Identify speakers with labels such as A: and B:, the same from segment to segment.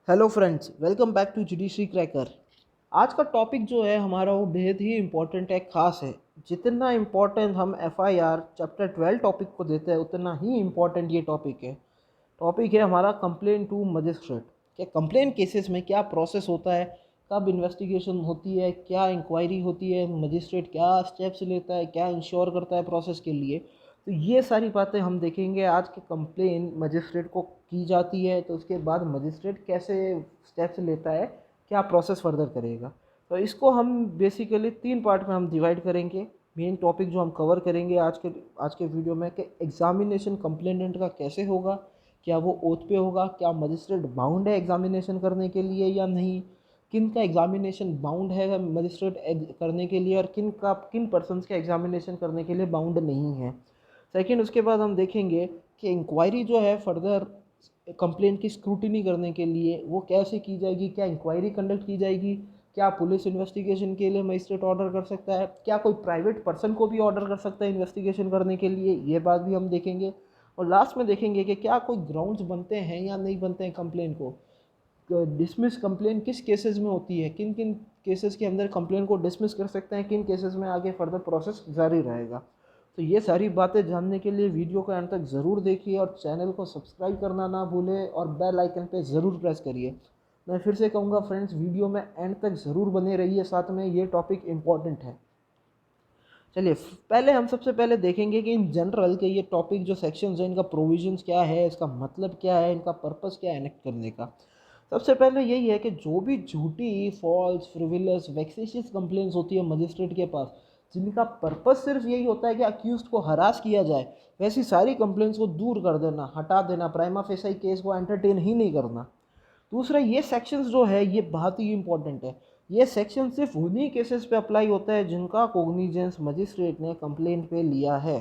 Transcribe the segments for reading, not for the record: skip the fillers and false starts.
A: Hello friends, welcome back to judiciary cracker. आज का topic जो है हमारा वो बेहद ही इम्पोर्टेंट है, ख़ास है। जितना इम्पोर्टेंट हम एफआईआर चैप्टर 12 टॉपिक को देते हैं उतना ही इम्पोर्टेंट ये टॉपिक है। टॉपिक है हमारा कंप्लेन टू मजिस्ट्रेट। क्या कंप्लेन केसेस में क्या प्रोसेस होता है, कब इन्वेस्टिगेशन होती है, क्या इंक्वायरी होती है, मजिस्ट्रेट क्या स्टेप्स लेता है, क्या इंश्योर करता है प्रोसेस के लिए। तो ये सारी बातें हम देखेंगे। आज के कंप्लेन मजिस्ट्रेट को की जाती है तो उसके बाद मजिस्ट्रेट कैसे स्टेप्स लेता है, क्या प्रोसेस फर्दर करेगा। तो इसको हम बेसिकली 3 पार्ट में हम डिवाइड करेंगे। मेन टॉपिक जो हम कवर करेंगे आज के वीडियो में कि एग्जामिनेशन कंप्लेनेंट का कैसे होगा, क्या वो ओथ पे होगा, क्या मजिस्ट्रेट बाउंड है एग्जामिनेशन करने के लिए या नहीं, किन का एग्जामिनेशन बाउंड है मजिस्ट्रेट करने के लिए और किन पर्सन्स का एग्जामिनेशन करने के लिए बाउंड नहीं है। सेकंड, उसके बाद हम देखेंगे कि इंक्वायरी जो है फर्दर कंप्लेंट की स्क्रूटिनी करने के लिए वो कैसे की जाएगी, क्या इंक्वायरी कंडक्ट की जाएगी, क्या पुलिस इन्वेस्टिगेशन के लिए मजिस्ट्रेट ऑर्डर कर सकता है, क्या कोई प्राइवेट पर्सन को भी ऑर्डर कर सकता है इन्वेस्टिगेशन करने के लिए, ये बात भी हम देखेंगे। और लास्ट में देखेंगे कि क्या कोई ग्राउंड्स बनते हैं या नहीं बनते हैं कंप्लेन को डिसमिस। कंप्लेन किस केसेस में होती है, किन किन केसेस के अंदर कंप्लेन को डिसमिस कर सकते हैं, किन केसेस में आगे फर्दर प्रोसेस जारी रहेगा। तो ये सारी बातें जानने के लिए वीडियो को एंड तक ज़रूर देखिए और चैनल को सब्सक्राइब करना ना भूलें और बेल आइकन पे ज़रूर प्रेस करिए। मैं फिर से कहूँगा फ्रेंड्स, वीडियो में एंड तक ज़रूर बने रहिए, साथ में ये टॉपिक इम्पॉर्टेंट है। चलिए, पहले हम सबसे पहले देखेंगे कि इन जनरल के ये टॉपिक जो सेक्शंस हैं इनका प्रोविजंस क्या है, इसका मतलब क्या है, इनका पर्पस क्या है एनेक्ट करने का। सबसे पहले यही है कि जो भी झूठी, फॉल्स, फ्रिविलस, वेक्सेशियस कंप्लेंट्स होती है मजिस्ट्रेट के पास, जिनका पर्पस सिर्फ यही होता है कि अक्यूज्ड को हरास किया जाए, वैसी सारी कंप्लेंट्स को दूर कर देना, हटा देना, प्राइमा फेसाई केस को एंटरटेन ही नहीं करना। दूसरा, ये सेक्शंस जो है ये बहुत ही इंपॉर्टेंट है। ये सेक्शन सिर्फ उन्हीं केसेस पे अप्लाई होता है जिनका कोग्निजेंस मजिस्ट्रेट ने कंप्लेंट पे लिया है।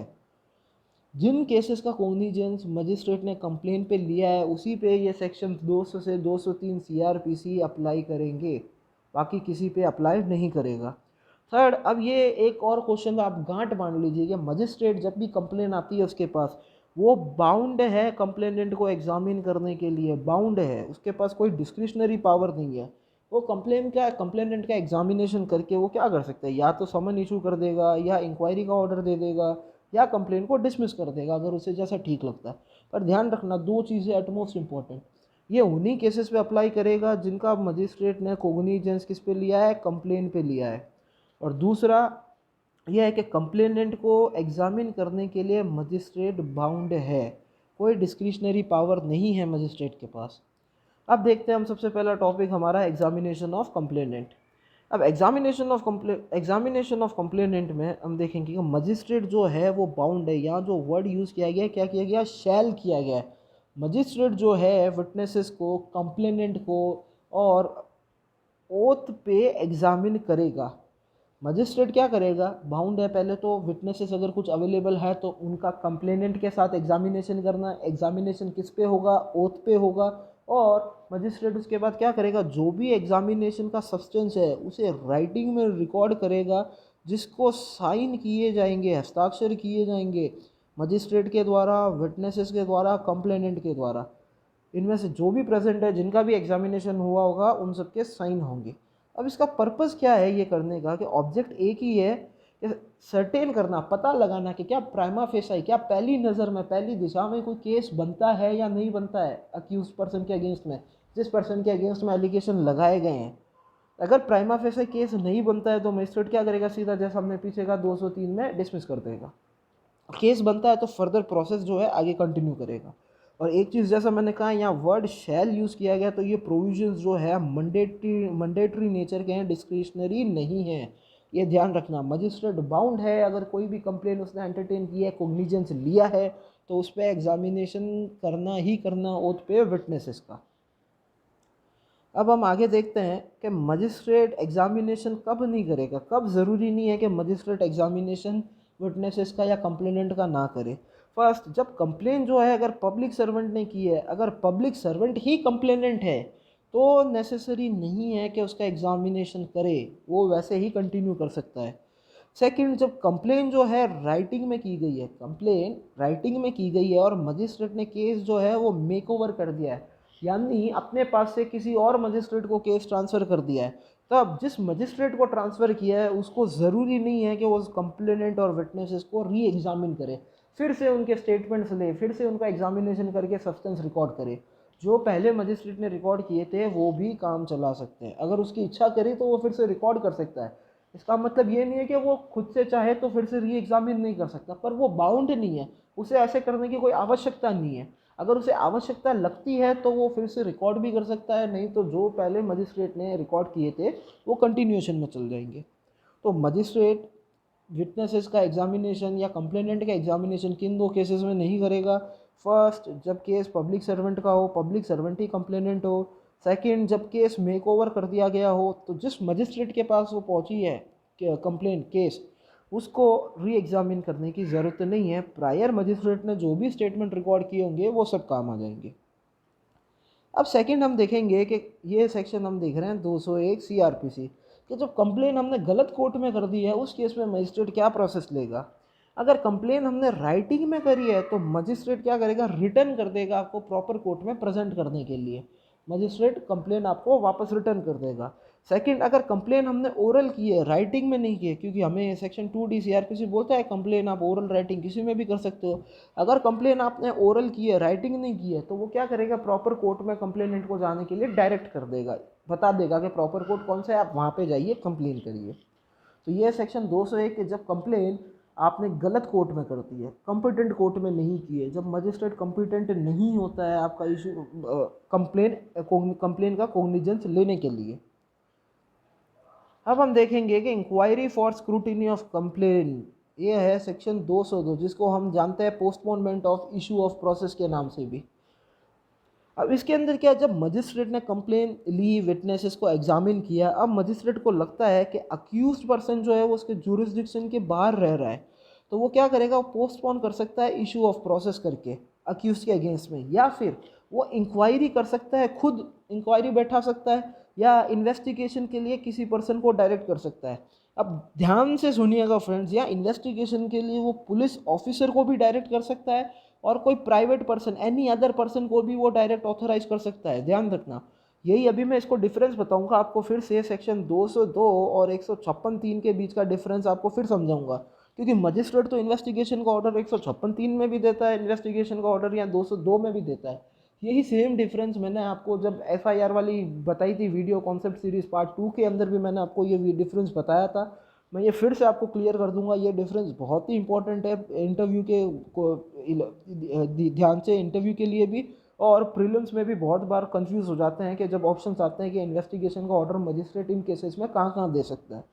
A: जिन केसेस का कोग्निजेंस मजिस्ट्रेट ने कंप्लेंट पे लिया है उसी पे ये सेक्शन 200 से 203 सीआरपीसी अप्लाई करेंगे, बाकी किसी पे अप्लाई नहीं करेगा। थर्ड, अब ये एक और क्वेश्चन आप गांठ बांध लीजिए कि मजिस्ट्रेट जब भी कंप्लेन आती है उसके पास, वो बाउंड है कंप्लेनेंट को एग्जामिन करने के लिए, बाउंड है, उसके पास कोई डिस्क्रिशनरी पावर नहीं है। वो कंप्लेनेंट का एग्जामिनेशन करके वो क्या कर सकता है, या तो समन इशू कर देगा, या इंक्वायरी का ऑर्डर दे देगा, या कंप्लेन को डिसमिस कर देगा अगर उसे जैसा ठीक लगता है। पर ध्यान रखना, दो चीज़ें एटमोस्ट इंपॉर्टेंट। ये उन्हीं केसेस पे अप्लाई करेगा जिनका मजिस्ट्रेट ने कोग्निजेंस किस पे लिया है, कंप्लेन पे लिया है। और दूसरा यह है कि कंप्लेनेंट को एग्जामिन करने के लिए मजिस्ट्रेट बाउंड है, कोई डिस्क्रिशनरी पावर नहीं है मजिस्ट्रेट के पास। अब देखते हैं हम सबसे पहला टॉपिक हमारा एग्जामिनेशन ऑफ कंप्लेनेंट। अब एग्जामिनेशन ऑफ कंप्लेनेंट में हम देखेंगे कि मजिस्ट्रेट जो है वो बाउंड है। यहाँ जो वर्ड यूज़ किया गया है, क्या किया गया, शैल किया गया है। मजिस्ट्रेट जो है विटनेसेस को, कंप्लेनेंट को और ओथ पे एग्जामिन करेगा। मजिस्ट्रेट क्या करेगा, बाउंड है, पहले तो विटनेसेस अगर कुछ अवेलेबल है तो उनका कंप्लेनेंट के साथ एग्जामिनेशन करना। एग्जामिनेशन किस पे होगा, ओथ पे होगा। और मजिस्ट्रेट उसके बाद क्या करेगा, जो भी एग्जामिनेशन का सब्सटेंस है उसे राइटिंग में रिकॉर्ड करेगा, जिसको साइन किए जाएंगे, हस्ताक्षर किए जाएंगे मजिस्ट्रेट के द्वारा, विटनेसेस के द्वारा, कंप्लेनेंट के द्वारा। इनमें से जो भी प्रेजेंट है, जिनका भी एग्जामिनेशन हुआ होगा, उन सबके साइन होंगे। अब इसका पर्पस क्या है ये करने का, कि ऑब्जेक्ट एक ही है कि सर्टेन करना, पता लगाना कि क्या प्राइमा फेसाई, क्या पहली नज़र में, पहली दिशा में कोई केस बनता है या नहीं बनता है अक्यूज पर्सन के अगेंस्ट में, जिस पर्सन के अगेंस्ट में एलिगेशन लगाए गए हैं। अगर प्राइमा फेसाई केस नहीं बनता है तो मजिस्ट्रेट क्या करेगा, सीधा जैसा हमने पीछे का 203 में डिसमिस कर देगा। केस बनता है तो फर्दर प्रोसेस जो है आगे कंटिन्यू करेगा। और एक चीज़, जैसा मैंने कहा यहाँ वर्ड शैल यूज़ किया गया, तो ये प्रोविजंस जो है मंडेटरी नेचर के हैं, डिस्क्रिशनरी नहीं है। ये ध्यान रखना, मजिस्ट्रेट बाउंड है, अगर कोई भी कंप्लेन उसने एंटरटेन किया है, कोग्निजेंस लिया है, तो उस पर एग्जामिनेशन करना ही करना ओथ पे विटनेसेस का। अब हम आगे देखते हैं कि मजिस्ट्रेट एग्जामिनेशन कब नहीं करेगा, कब ज़रूरी नहीं है कि मजिस्ट्रेट एग्जामिनेशन विटनेसेस का या कंप्लेनेंट का ना करे। फर्स्ट, जब कंप्लेन जो है अगर पब्लिक सर्वेंट ने की है, अगर पब्लिक सर्वेंट ही कंप्लेनेंट है तो नेसेसरी नहीं है कि उसका एग्जामिनेशन करे, वो वैसे ही कंटिन्यू कर सकता है। सेकंड, जब कंप्लेन जो है राइटिंग में की गई है, कंप्लेन राइटिंग में की गई है और मजिस्ट्रेट ने केस जो है वो मेक ओवर कर दिया है, यानी अपने पास से किसी और मजिस्ट्रेट को केस ट्रांसफ़र कर दिया है, तब जिस मजिस्ट्रेट को ट्रांसफ़र किया है उसको ज़रूरी नहीं है कि वो उस कंप्लेनेंट और विटनेसेस को री एग्ज़ामिन करे, फिर से उनके स्टेटमेंट्स ले, फिर से उनका एग्जामिनेशन करके सब्सटेंस रिकॉर्ड करे। जो पहले मजिस्ट्रेट ने रिकॉर्ड किए थे वो भी काम चला सकते हैं, अगर उसकी इच्छा करे तो वो फिर से रिकॉर्ड कर सकता है। इसका मतलब ये नहीं है कि वो खुद से चाहे तो फिर से री एग्ज़ामिन नहीं कर सकता, पर वो बाउंड नहीं है, उसे ऐसे करने की कोई आवश्यकता नहीं है। अगर उसे आवश्यकता लगती है तो वो फिर से रिकॉर्ड भी कर सकता है, नहीं तो जो पहले मजिस्ट्रेट ने रिकॉर्ड किए थे वो कंटिन्यूएशन में चल जाएंगे। तो मजिस्ट्रेट विटनेसेस का एग्जामिनेशन या कंप्लेनेंट का एग्जामिनेशन किन दो केसेस में नहीं करेगा? फर्स्ट, जब केस पब्लिक सर्वेंट का हो, पब्लिक सर्वेंट ही कंप्लेनेंट हो। सेकंड, जब केस मेक ओवर कर दिया गया हो, तो जिस मजिस्ट्रेट के पास वो पहुंची है कंप्लेंट केस, उसको री एग्जामिन करने की ज़रूरत नहीं है। प्रायर मजिस्ट्रेट ने जो भी स्टेटमेंट रिकॉर्ड किए होंगे वो सब काम आ जाएंगे। अब सेकंड हम देखेंगे कि ये सेक्शन हम देख रहे हैं 201 सीआरपीसी कि जब कंप्लेन हमने गलत कोर्ट में कर दी है उस केस में मजिस्ट्रेट क्या प्रोसेस लेगा। अगर कंप्लेन हमने राइटिंग में करी है तो मजिस्ट्रेट क्या करेगा, रिटर्न कर देगा आपको प्रॉपर कोर्ट में प्रेजेंट करने के लिए। मजिस्ट्रेट कंप्लेन आपको वापस रिटर्न कर देगा। सेकंड, अगर कंप्लेन हमने ओरल की है, राइटिंग में नहीं की है, क्योंकि हमें सेक्शन 2D सीआरपीसी बोलता है कंप्लेन आप ओरल राइटिंग किसी में भी कर सकते हो। अगर कंप्लेन आपने ओरल की है, राइटिंग नहीं की है, तो वो क्या करेगा, प्रॉपर कोर्ट में कंप्लेनेंट को जाने के लिए डायरेक्ट कर देगा, बता देगा कि प्रॉपर कोर्ट कौन सा है, आप वहाँ पे जाइए कंप्लेन करिए। तो ये सेक्शन 201 कि जब कंप्लेन आपने गलत कोर्ट में कर दी है, कॉम्पिटेंट कोर्ट में नहीं की है, जब मजिस्ट्रेट कॉम्पिटेंट नहीं होता है आपका इशू कंप्लेन का कोग्निजेंस लेने के लिए। अब हम देखेंगे कि inquiry for scrutiny of complaint, ये है सेक्शन 202 जिसको हम जानते हैं postponement of issue of process के नाम से भी। अब इसके अंदर क्या है, जब मजिस्ट्रेट ने कंप्लेन ली, विटनेसेस को एग्जामिन किया, अब मजिस्ट्रेट को लगता है कि अक्यूज्ड पर्सन जो है वो उसके जुरिस्डिक्शन के बाहर रह रहा है, तो वो क्या करेगा, वो पोस्टपोन कर सकता है इशू ऑफ प्रोसेस करके अक्यूज के अगेंस्ट में, या फिर वो इंक्वायरी कर सकता है, खुद इंक्वायरी बैठा सकता है, या इन्वेस्टिगेशन के लिए किसी पर्सन को डायरेक्ट कर सकता है। अब ध्यान से सुनिएगा फ्रेंड्स, या इन्वेस्टिगेशन के लिए वो पुलिस ऑफिसर को भी डायरेक्ट कर सकता है और कोई private person, any other person को भी वो डायरेक्ट ऑथराइज कर सकता है, ध्यान रखना। यही अभी मैं इसको डिफरेंस बताऊंगा आपको, फिर से सेक्शन 202 और 156(3) के बीच का डिफरेंस आपको फिर समझाऊंगा, क्योंकि मजिस्ट्रेट तो इन्वेस्टिगेशन का ऑर्डर 156(3) में भी देता है, इन्वेस्टिगेशन का ऑर्डर यहाँ 202 में भी देता है। यही सेम डिफरेंस मैंने आपको जब एफआईआर वाली बताई थी वीडियो कॉन्सेप्ट सीरीज पार्ट 2 के अंदर भी मैंने आपको ये डिफरेंस बताया था। मैं ये फिर से आपको क्लियर कर दूंगा, ये डिफरेंस बहुत ही इंपॉर्टेंट है इंटरव्यू के ध्यान से, इंटरव्यू के लिए भी, और प्रीलिम्स में भी बहुत बार कंफ्यूज हो जाते हैं कि जब ऑप्शंस आते हैं कि इन्वेस्टिगेशन का ऑर्डर मजिस्ट्रेट इन केसेस में कहाँ कहाँ दे सकता है।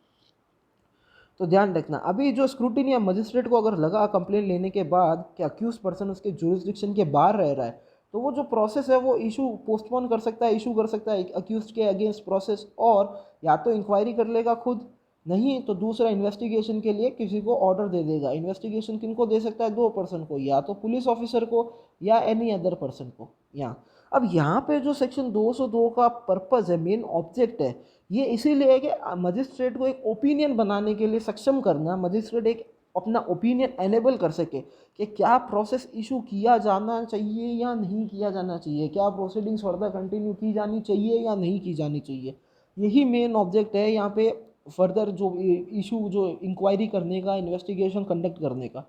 A: तो ध्यान रखना, अभी जो स्क्रूटिनी या मजिस्ट्रेट को अगर लगा कंप्लेन लेने के बाद कि अक्यूज पर्सन उसके जुरिस्डिक्शन के बाहर रह रहा है, तो वो जो प्रोसेस है वो इशू पोस्टपोन कर सकता है, इशू कर सकता है अक्यूज के अगेंस्ट प्रोसेस, और या तो इंक्वायरी कर लेगा खुद, नहीं तो दूसरा इन्वेस्टिगेशन के लिए किसी को ऑर्डर दे देगा। इन्वेस्टिगेशन किन को दे सकता है, दो पर्सन को, या तो पुलिस ऑफिसर को या एनी अदर पर्सन को। यहाँ अब यहाँ पे जो सेक्शन 202 का पर्पज़ है, मेन ऑब्जेक्ट है, ये इसीलिए है कि मजिस्ट्रेट को एक ओपिनियन बनाने के लिए सक्षम करना, मजिस्ट्रेट एक अपना ओपिनियन एनेबल कर सके कि क्या प्रोसेस इशू किया जाना चाहिए या नहीं किया जाना चाहिए, क्या प्रोसीडिंग्स फर्दर कंटिन्यू की जानी चाहिए या नहीं की जानी चाहिए। यही मेन ऑब्जेक्ट है यहाँ पे फर्दर जो इशू, जो इंक्वायरी करने का, इन्वेस्टिगेशन कंडक्ट करने का,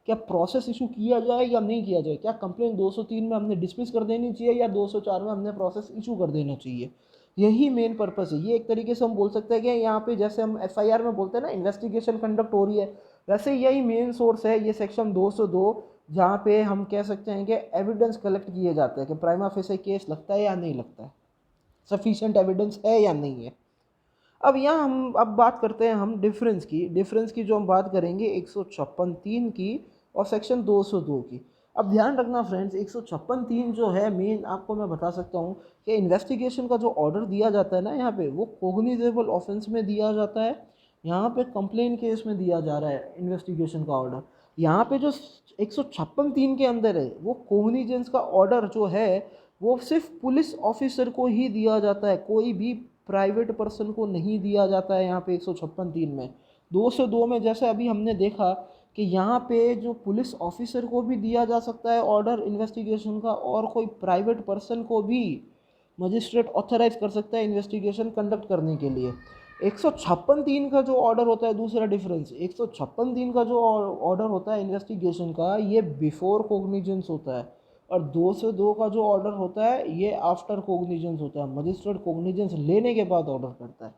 A: क्या प्रोसेस इशू किया जाए या नहीं किया जाए, क्या कंप्लेन 203 में हमने डिसमिस कर देनी चाहिए या 204 में हमने प्रोसेस इशू कर देना चाहिए। यही मेन पर्पस है। ये एक तरीके से हम बोल सकते हैं कि यहाँ पे जैसे हम एफआईआर में बोलते हैं ना इन्वेस्टिगेशन कंडक्ट हो रही है, वैसे यही मेन सोर्स है ये सेक्शन 202, जहाँ पे हम कह सकते हैं कि एविडेंस कलेक्ट किए जाते हैं कि प्राइमा फेसी केस लगता है या नहीं लगता है, सफिशिएंट एविडेंस है या नहीं है। अब यहाँ हम अब बात करते हैं हम डिफरेंस की जो हम बात करेंगे 156(3) की और सेक्शन 202 की। अब ध्यान रखना फ्रेंड्स, 156(3) जो है मेन, आपको मैं बता सकता हूँ कि इन्वेस्टिगेशन का जो ऑर्डर दिया जाता है ना यहाँ पे, वो कोग्निजेबल ऑफेंस में दिया जाता है, यहाँ पे कंप्लेन केस में दिया जा रहा है इन्वेस्टिगेशन का ऑर्डर। यहाँ पे जो 156(3) के अंदर है वो कोग्निजेंस का ऑर्डर जो है वो सिर्फ पुलिस ऑफिसर को ही दिया जाता है, कोई भी प्राइवेट पर्सन को नहीं दिया जाता है। यहाँ पे 156(3) में, 202 में जैसे अभी हमने देखा कि यहाँ पे जो पुलिस ऑफिसर को भी दिया जा सकता है ऑर्डर इन्वेस्टिगेशन का, और कोई प्राइवेट पर्सन को भी मजिस्ट्रेट ऑथराइज कर सकता है इन्वेस्टिगेशन कंडक्ट करने के लिए। 156(3) का जो ऑर्डर होता है, दूसरा डिफरेंस, 156(3) का जो ऑर्डर होता है इन्वेस्टिगेशन का, ये बिफोर कोग्निजेंस होता है, और 202 का जो ऑर्डर होता है ये आफ्टर कोग्निजेंस होता है। मजिस्ट्रेट कोग्निजेंस लेने के बाद ऑर्डर करता है।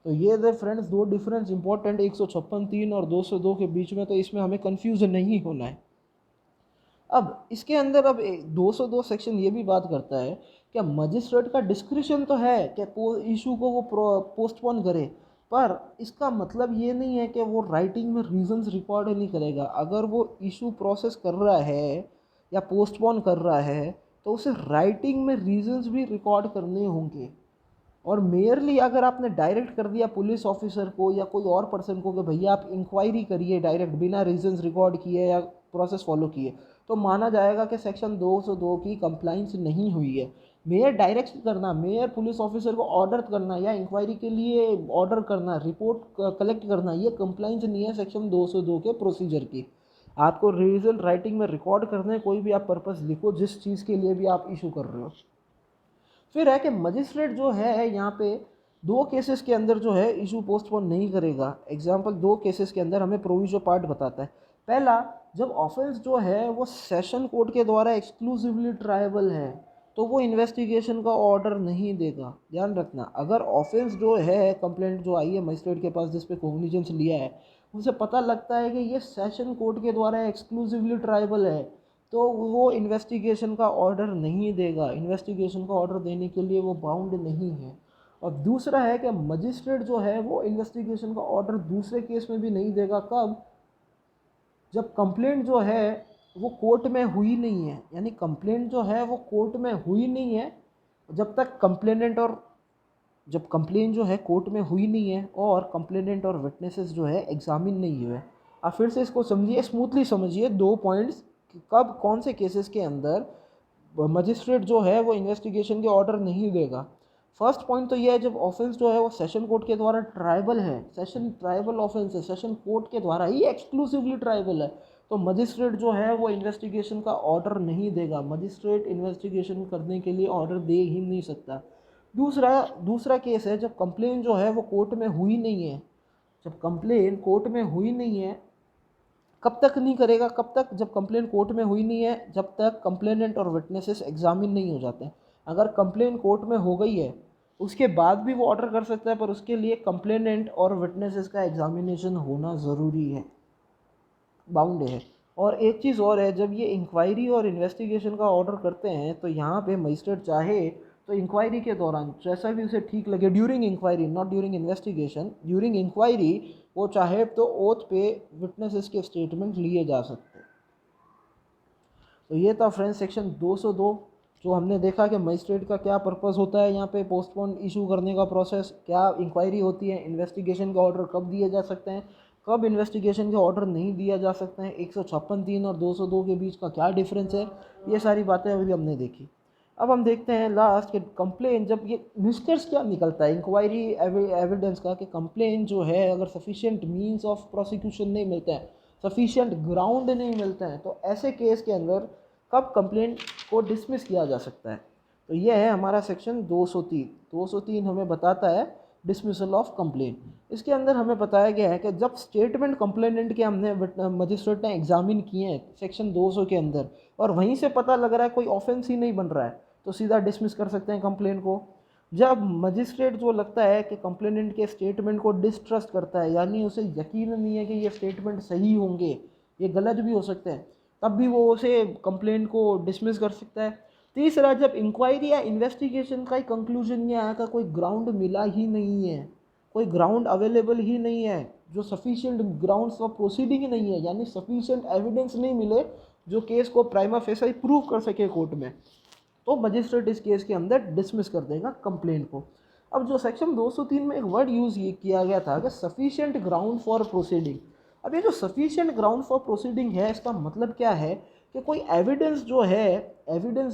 A: तो ये थे फ्रेंड्स दो डिफरेंस इंपॉर्टेंट 156(3) और 202 के बीच में, तो इसमें हमें कंफ्यूज नहीं होना है। अब इसके अंदर अब 202 सेक्शन ये भी बात करता है कि मजिस्ट्रेट का डिस्क्रिशन तो है कि इशू को वो पोस्टपोन करे, पर इसका मतलब ये नहीं है कि वो राइटिंग में रीजंस रिकॉर्ड नहीं करेगा। अगर वो इशू प्रोसेस कर रहा है या पोस्टपोन कर रहा है तो उसे राइटिंग में रीजंस भी रिकॉर्ड करने होंगे। और मेयरली अगर आपने डायरेक्ट कर दिया पुलिस ऑफिसर को या कोई और पर्सन को कि भैया आप इंक्वायरी करिए डायरेक्ट बिना रीजंस रिकॉर्ड किए या प्रोसेस फॉलो किए, तो माना जाएगा कि सेक्शन 202 की कंप्लाइंस नहीं हुई है। मेयर डायरेक्ट करना, मेयर पुलिस ऑफिसर को ऑर्डर करना या इंक्वायरी के लिए ऑर्डर करना, रिपोर्ट कलेक्ट करना, ये कंप्लाइंस नहीं है सेक्शन 202 के प्रोसीजर की। आपको रीजन राइटिंग में रिकॉर्ड करने, कोई भी आप पर्पस लिखो जिस चीज़ के लिए भी आप इशू कर रहे हो। फिर है कि मजिस्ट्रेट जो है यहाँ पे दो केसेस के अंदर जो है इशू पोस्टपोन नहीं करेगा। एग्जांपल, दो केसेस के अंदर हमें प्रोविजो पार्ट बताता है। पहला, जब ऑफेंस जो है वो सेशन कोर्ट के द्वारा एक्सक्लूसिवली ट्रायबल है तो वो इन्वेस्टिगेशन का ऑर्डर नहीं देगा। ध्यान रखना, अगर ऑफेंस जो है कंप्लेंट जो आई है मजिस्ट्रेट के पास जिस पे कोग्निजेंस लिया है, उसे पता लगता है कि ये सेशन कोर्ट के द्वारा एक्सक्लूसिवली ट्रायबल है, तो वो इन्वेस्टिगेशन का ऑर्डर नहीं देगा। इन्वेस्टिगेशन का ऑर्डर देने के लिए वो बाउंड नहीं है। और दूसरा है कि मजिस्ट्रेट जो है वो इन्वेस्टिगेशन का ऑर्डर दूसरे केस में भी नहीं देगा। कब? जब कंप्लेंट जो है वो कोर्ट में हुई नहीं है, यानी कंप्लेंट जो है वो कोर्ट में हुई नहीं है जब तक कंप्लेनेंट और जब कंप्लेंट जो है कोर्ट में हुई नहीं है और कंप्लेनेंट और विटनेसेस जो है एग्जामिन नहीं हुए। आप फिर से इसको समझिए, स्मूथली समझिए दो पॉइंट्स, कब कौन से केसेस के अंदर मजिस्ट्रेट जो है वो इन्वेस्टिगेशन के ऑर्डर नहीं देगा। फर्स्ट पॉइंट तो ये है जब ऑफेंस जो है वो सेशन कोर्ट के द्वारा ट्राइबल है, सेशन ट्राइबल ऑफेंस है, सेशन कोर्ट के द्वारा ही एक्सक्लूसिवली ट्राइबल है, तो मजिस्ट्रेट जो है वो इन्वेस्टिगेशन का ऑर्डर नहीं देगा। मजिस्ट्रेट इन्वेस्टिगेशन करने के लिए ऑर्डर दे ही नहीं सकता। दूसरा केस है जब कंप्लेन जो है वो कोर्ट में हुई नहीं है। जब कंप्लेन कोर्ट में हुई नहीं है, कब तक नहीं करेगा? कब तक? जब कंप्लेन कोर्ट में हुई नहीं है, जब तक कंप्लेनेंट और विटनेसेस एग्जामिन नहीं हो जाते हैं। अगर कंप्लेन कोर्ट में हो गई है उसके बाद भी वो ऑर्डर कर सकता है, पर उसके लिए कंप्लेनेंट और विटनेसेस का एग्जामिनेशन होना ज़रूरी है, बाउंड है। और एक चीज़ और है, जब ये इंक्वायरी और इन्वेस्टिगेशन का ऑर्डर करते हैं तो यहाँ पे मजिस्ट्रेट चाहे तो इंक्वायरी के दौरान जैसा भी उसे ठीक लगे, during inquiry, not during investigation, during inquiry वो चाहे तो ओथ पे विटनेसेस के स्टेटमेंट लिए जा सकते हैं। तो ये था फ्रेंड्स सेक्शन 202, जो हमने देखा कि मजिस्ट्रेट का क्या पर्पस होता है यहाँ पे पोस्टपोन इशू करने का प्रोसेस, क्या इंक्वायरी होती है, इन्वेस्टिगेशन का ऑर्डर कब दिए जा सकते हैं, कब इन्वेस्टिगेशन के ऑर्डर नहीं दिया जा सकते हैं, 156(3) और 202 के बीच का क्या डिफरेंस है, ये सारी बातें अभी हमने देखी। अब हम देखते हैं लास्ट के कंप्लेन, जब ये निष्कर्ष क्या निकलता है इंक्वायरी एविडेंस का कि कंप्लेन जो है अगर सफिशिएंट मींस ऑफ प्रोसिक्यूशन नहीं मिलते हैं, सफिशिएंट ग्राउंड नहीं मिलते हैं, तो ऐसे केस के अंदर कब कंप्लेंट को डिसमिस किया जा सकता है। तो ये है हमारा सेक्शन 203। 203 हमें बताता है डिसमिसल ऑफ कंप्लेंट। इसके अंदर हमें बताया गया है कि जब स्टेटमेंट कंप्लेनेंट के हमने मजिस्ट्रेट ने एग्जामिन किए हैं सेक्शन 200 के अंदर और वहीं से पता लग रहा है कोई ऑफेंस ही नहीं बन रहा है, तो सीधा डिसमिस कर सकते हैं कंप्लेंट को। जब मजिस्ट्रेट जो लगता है कि कंप्लेनेंट के स्टेटमेंट को डिस्ट्रस्ट करता है, यानी उसे यकीन नहीं है कि ये स्टेटमेंट सही होंगे, ये गलत भी हो सकते हैं, तब भी वो उसे कंप्लेंट को डिसमिस कर सकता है। तीसरा, जब इंक्वायरी या इन्वेस्टिगेशन का ही कंक्लूजन ये आया कि कोई ग्राउंड मिला ही नहीं है, कोई ग्राउंड अवेलेबल ही नहीं है, जो सफिशिएंट ग्राउंड्स ऑफ प्रोसीडिंग नहीं है, यानी सफिशिएंट एविडेंस नहीं मिले जो केस को प्राइमा फेसाई प्रूव कर सके कोर्ट में, तो मजिस्ट्रेट इस केस के अंदर डिसमिस कर देगा कंप्लेंट को। अब जो सेक्शन 203 में एक वर्ड यूज़ ये किया गया था कि सफिशिएंट ग्राउंड फॉर प्रोसीडिंग। अब ये जो सफिशिएंट ग्राउंड फॉर प्रोसीडिंग है, इसका मतलब क्या है कि कोई एविडेंस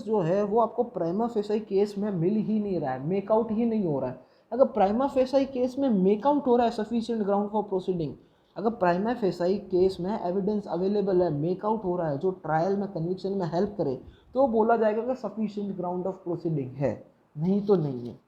A: जो है वो आपको प्राइमा फेसाई केस में मिल ही नहीं रहा है, मेकआउट ही नहीं हो रहा है। अगर प्राइमा फेसाई केस में मेकआउट हो रहा है सफिशिएंट ग्राउंड फॉर प्रोसीडिंग, अगर प्राइमा फेसाई केस में एविडेंस अवेलेबल है, मेकआउट हो रहा है जो ट्रायल में कन्विक्शन में हेल्प करे, तो बोला जाएगा कि सफिशिएंट ग्राउंड ऑफ प्रोसीडिंग है। नहीं तो नहीं है।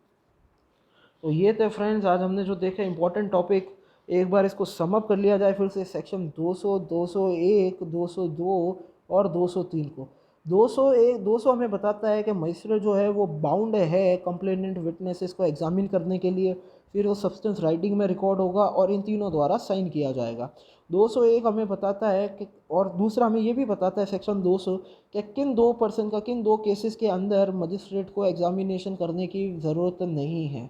A: तो ये थे फ्रेंड्स आज हमने जो देखा इंपॉर्टेंट टॉपिक। एक बार इसको समअप कर लिया जाए फिर से, सेक्शन 200, 201, 202 और 203 को। 201, 200 हमें बताता है कि मजिस्ट्रेट जो है वो बाउंड है कंप्लेनेंट विटनेसेस को एग्जामिन करने के लिए, फिर वो सब्सटेंस राइटिंग में रिकॉर्ड होगा और इन तीनों द्वारा साइन किया जाएगा। 201 हमें बताता है कि, और दूसरा हमें ये भी बताता है सेक्शन 200 कि किन दो केसेस के अंदर मजिस्ट्रेट को एग्जामिनेशन करने की ज़रूरत नहीं है।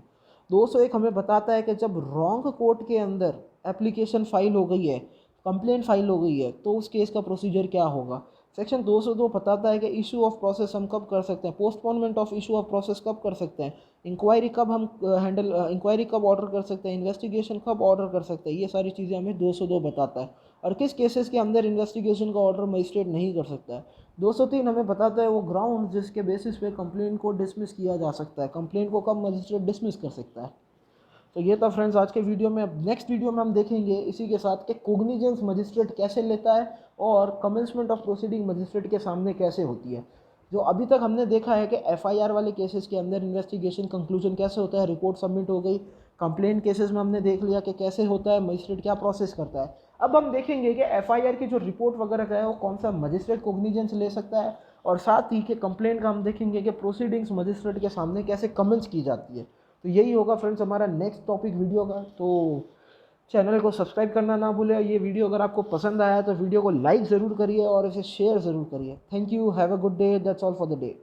A: 201 हमें बताता है कि जब रॉन्ग कोर्ट के अंदर एप्लीकेशन फाइल हो गई है, कंप्लेंट फाइल हो गई है, तो उस केस का प्रोसीजर क्या होगा। सेक्शन 202 बताता है कि इशू ऑफ प्रोसेस हम कब कर सकते हैं, postponement of issue of process कब कर सकते हैं, इंक्वायरी कब हम इंक्वायरी कब ऑर्डर कर सकते हैं, इन्वेस्टिगेशन कब ऑर्डर कर सकते हैं। ये सारी चीज़ें हमें 202 बताता है। और किस केसेस के अंदर इन्वेस्टिगेशन का ऑर्डर मजिस्ट्रेट नहीं कर सकता है। 203 हमें बताता है वो ग्राउंड जिसके बेसिस पे कंप्लेंट को डिसमिस किया जा सकता है, कंप्लेंट को कब मजिस्ट्रेट डिसमिस कर सकता है। तो ये था फ्रेंड्स आज के वीडियो में। अब नेक्स्ट वीडियो में हम देखेंगे इसी के साथ कि कोग्निजेंस मजिस्ट्रेट कैसे लेता है और कमेंसमेंट ऑफ प्रोसीडिंग मजिस्ट्रेट के सामने कैसे होती है। जो अभी तक हमने देखा है कि एफआईआर वाले केसेस के अंदर इन्वेस्टिगेशन कंक्लूजन कैसे होता है, रिपोर्ट सबमिट हो गई। कंप्लेंट केसेस में हमने देख लिया कि कैसे होता है, मजिस्ट्रेट क्या प्रोसेस करता है। अब हम देखेंगे कि एफआईआर की जो रिपोर्ट वगैरह का है वो कौन सा मजिस्ट्रेट कोग्निजेंस ले सकता है, और साथ ही कि कंप्लेंट का हम देखेंगे कि प्रोसीडिंग्स मजिस्ट्रेट के सामने कैसे कमेंस की जाती है। तो यही होगा फ्रेंड्स हमारा नेक्स्ट टॉपिक वीडियो का। तो चैनल को सब्सक्राइब करना ना भूलें। ये वीडियो अगर आपको पसंद आया तो वीडियो को लाइक ज़रूर करिए और इसे शेयर ज़रूर करिए। Thank you, have a good day, that's all for the day.